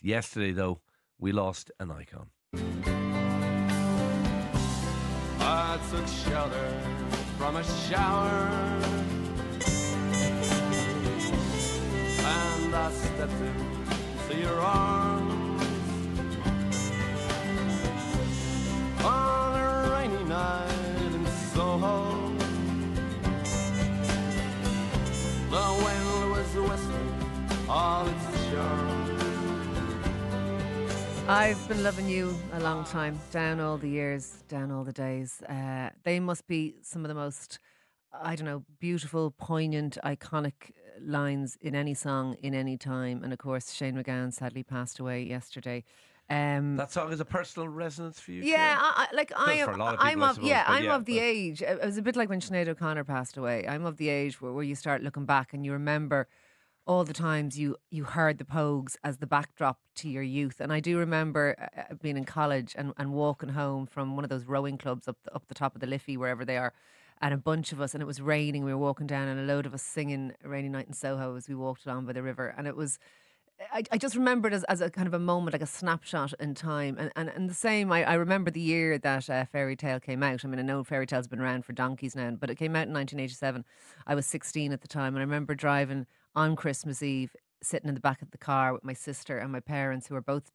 Yesterday, though, we lost an icon. I took shelter from a shower, and I stepped into your arms on a rainy night in Soho. The wind was whistling all its charm. I've been loving you a long time, down all the years, down all the days. They must be some of the most, I don't know, beautiful, poignant, iconic lines in any song, in any time. And of course, Shane McGowan sadly passed away yesterday. That song is a personal resonance for you, Yeah, Does for a lot of people, I suppose, I'm but of the age. It was a bit like when Sinead O'Connor passed away. I'm of the age where you start looking back and you remember all the times you heard the Pogues as the backdrop to your youth. And I do remember being in college and walking home from one of those rowing clubs up the top of the Liffey, wherever they are, and a bunch of us, and it was raining. We were walking down, and a load of us singing "A Rainy Night in Soho" as we walked along by the river. And it was, I just remember it as a kind of a moment, like a snapshot in time. And the same, I remember the year that Fairytale came out. I mean, I know Fairytale's been around for donkeys now, but it came out in 1987. I was 16 at the time, and I remember driving on Christmas Eve, sitting in the back of the car with my sister and my parents, who are both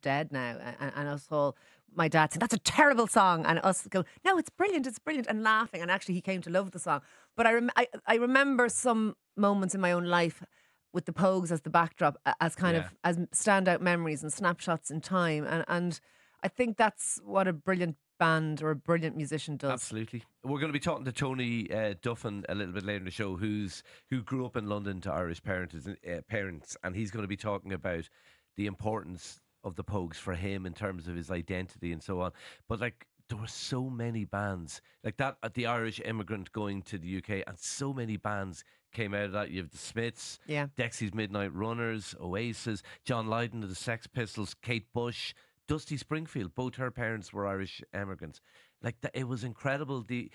dead now, and us all, my dad saying, "That's a terrible song," and us go, "No, it's brilliant, and laughing. And actually, he came to love the song. But I remember some moments in my own life with the Pogues as the backdrop, as kind of as standout memories and snapshots in time, and I think that's what a brilliant band or a brilliant musician does. Absolutely. We're going to be talking to Tony Duffin a little bit later in the show, who grew up in London to Irish parents, and he's going to be talking about the importance of the Pogues for him in terms of his identity and so on. But like, there were so many bands like that at the Irish immigrant going to the UK, and so many bands came out of that. You have the Smiths, Dexy's Midnight Runners, Oasis, John Lydon of the Sex Pistols, Kate Bush, Dusty Springfield. Both her parents were Irish immigrants. Like, it was incredible. The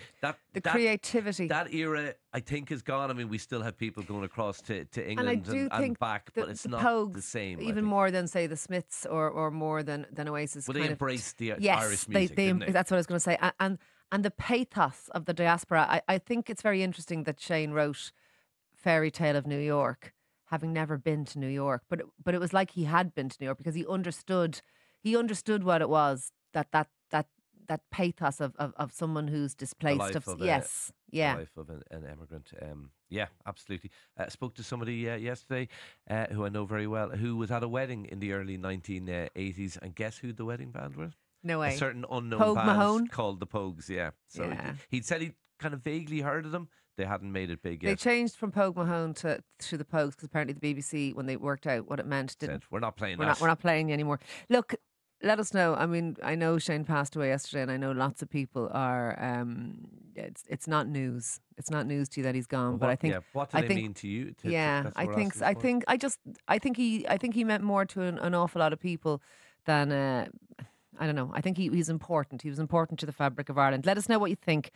creativity. That era, I think, is gone. I mean, we still have people going across to England and back, but it's not Pogues, the same. Even more than, say, the Smiths or more than Oasis. Well, they embraced the yes, Irish music, didn't they? That's what I was going to say. And the pathos of the diaspora. I think it's very interesting that Shane wrote Fairytale of New York, having never been to New York. But it was like he had been to New York, because he understood what it was, that pathos of someone who's displaced. The life of an immigrant. Yeah, absolutely. Spoke to somebody yesterday who I know very well, who was at a wedding in the early 1980s, and guess who the wedding band were? No way. A certain unknown Pogue band Mahone? called the Pogues. Yeah. So he'd said he'd kind of vaguely heard of them. They hadn't made it big yet. They changed from Pogue Mahone to the Pogues, because apparently the BBC, when they worked out what it meant, didn't. We're not playing We're not playing you anymore. Look, let us know. I mean, I know Shane passed away yesterday, and I know lots of people are. It's not news. It's not news to you that he's gone. But I think. What did it mean to you? I think he meant more to an awful lot of people than. I don't know. I think he's important. He was important to the fabric of Ireland. Let us know what you think.